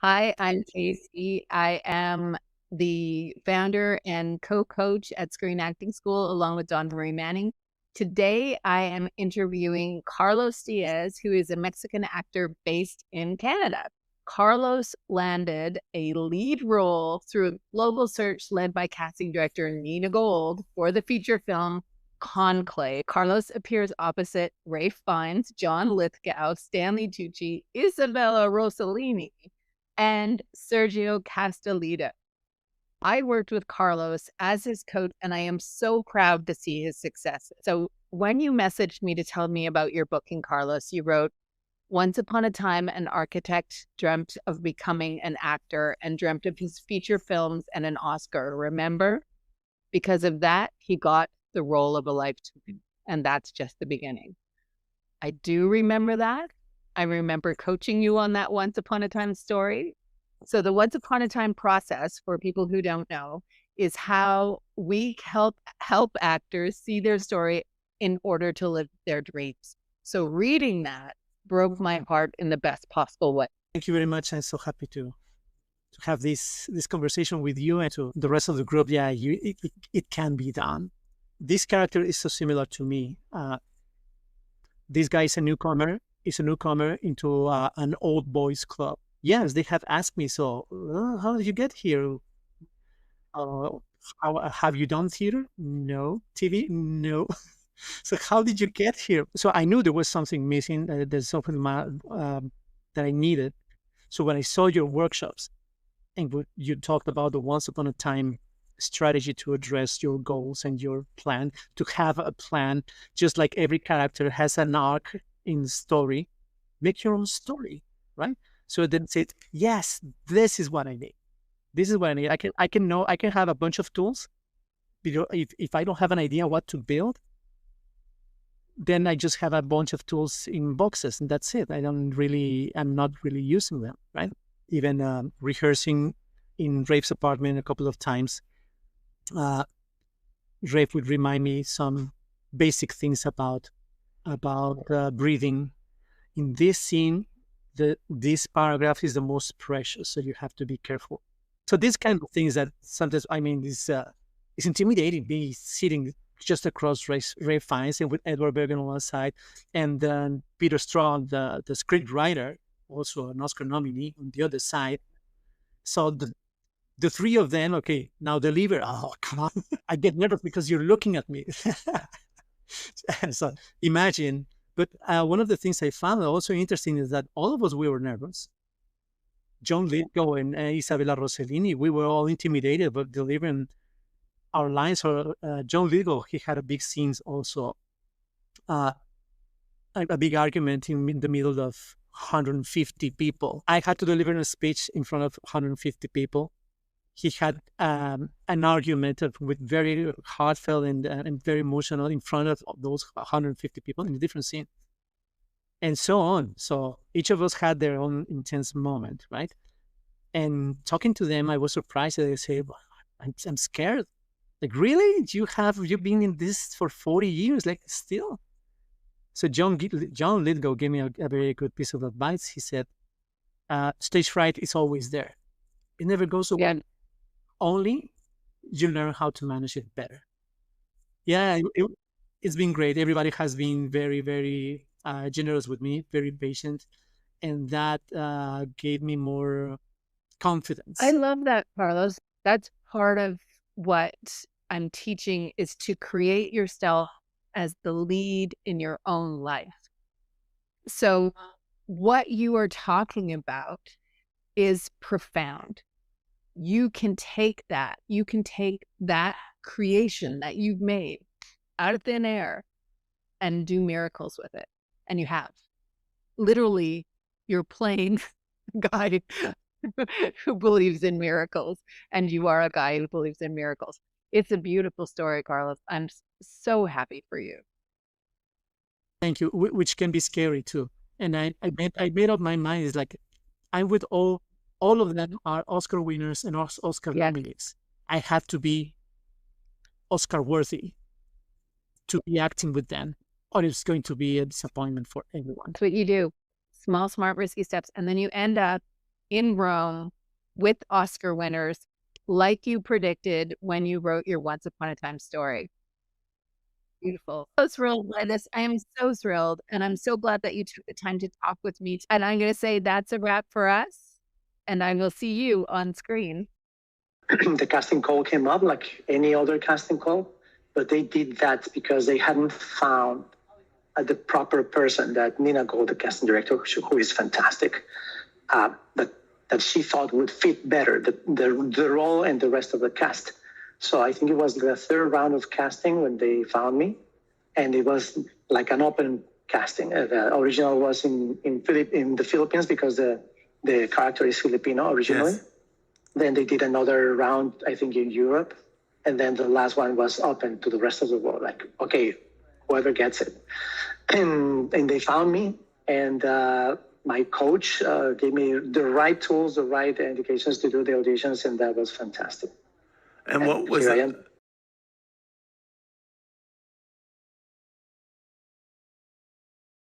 Hi, I'm Casey. I am the founder and co-coach at Screen Acting School along with Dawn Marie Manning. Today, I am interviewing Carlos Diaz, who is a Mexican actor based in Canada. Carlos landed a lead role through a global search led by casting director Nina Gold for the feature film Conclave. Carlos appears opposite Rafe Fiennes, John Lithgow, Stanley Tucci, Isabella Rossellini, and Sergio Castellita. I worked with Carlos as his coach, and I am so proud to see his success. So, when you messaged me to tell me about your booking, Carlos, you wrote, "Once upon a time, an architect dreamt of becoming an actor and dreamt of his feature films and an Oscar. Remember? Because of that, he got the role of a lifetime. And that's just the beginning." I do remember that. I remember coaching you on that once upon a time story. So the once upon a time process, for people who don't know, is how we help actors see their story in order to live their dreams. So reading that broke my heart in the best possible way. Thank you very much. I'm so happy to have this conversation with you and to the rest of the group. Yeah, it can be done. This character is so similar to me. This guy is a newcomer. Is a newcomer into an old boys club. Yes, they have asked me. So, how did you get here? Uh, have you done theater? No. TV? No. So, how did you get here? So, I knew there was something missing. There's something that I needed. So, when I saw your workshops, and you talked about the once upon a time strategy to address your goals and your plan, to have a plan, just like every character has an arc in the story, make your own story, right? So then say, yes, this is what I need. This is what I need. I can have a bunch of tools. If I don't have an idea what to build, then I just have a bunch of tools in boxes and that's it. I'm not really using them, right? Even rehearsing in Rafe's apartment a couple of times, Rafe would remind me some basic things about breathing. In this scene, this paragraph is the most precious, so you have to be careful. So these kind of things that sometimes, I mean, is intimidating. Me sitting just across Rafe Fiennes and with Edward Bergen on one side, and then Peter Straub, the script writer, also an Oscar nominee, on the other side. So the three of them, okay, now deliver. Oh, come on. I get nervous because you're looking at me. And so imagine, but one of the things I found also interesting is that all of us, we were nervous. John Lithgow and Isabella Rossellini, we were all intimidated about delivering our lines. Or John Lithgow, he had a big scenes also, a big argument in the middle of 150 people. I had to deliver a speech in front of 150 people. He had an argument with very heartfelt and very emotional in front of those 150 people in a different scene, and so on. So each of us had their own intense moment, right? And talking to them, I was surprised that they say, well, I'm scared. Like, really? You've been in this for 40 years, like still? So John Lithgow gave me a very good piece of advice. He said, stage fright is always there. It never goes away. Yeah. Only you learn how to manage it better. Yeah, it's been great. Everybody has been very, very generous with me, very patient. And that gave me more confidence. I love that, Carlos. That's part of what I'm teaching, is to create yourself as the lead in your own life. So what you are talking about is profound. You can take that creation that you've made out of thin air and do miracles with it. And you have. Literally, you're playing a guy who believes in miracles, and you are a guy who believes in miracles. It's a beautiful story, Carlos. I'm so happy for you. Thank you, which can be scary too. And I made up my mind. It's like, I'm with all of them are Oscar winners and Oscar nominees. I have to be Oscar worthy to be acting with them, or it's going to be a disappointment for everyone. That's what you do. Small, smart, risky steps. And then you end up in Rome with Oscar winners, like you predicted when you wrote your Once Upon a Time story. Beautiful. So thrilled by this. I am so thrilled. And I'm so glad that you took the time to talk with me. And I'm going to say that's a wrap for us. And I will see you on screen. The casting call came up like any other casting call, but they did that because they hadn't found the proper person, that Nina Gold, the casting director, who is fantastic, that she thought would fit better the role and the rest of the cast. So I think it was the third round of casting when they found me, and it was like an open casting. The original was in the Philippines because the character is Filipino originally. Yes. Then they did another round, I think, in Europe, and then the last one was open to the rest of the world. Like, okay, whoever gets it, and they found me, and my coach gave me the right tools, the right indications to do the auditions, and that was fantastic. And what was it?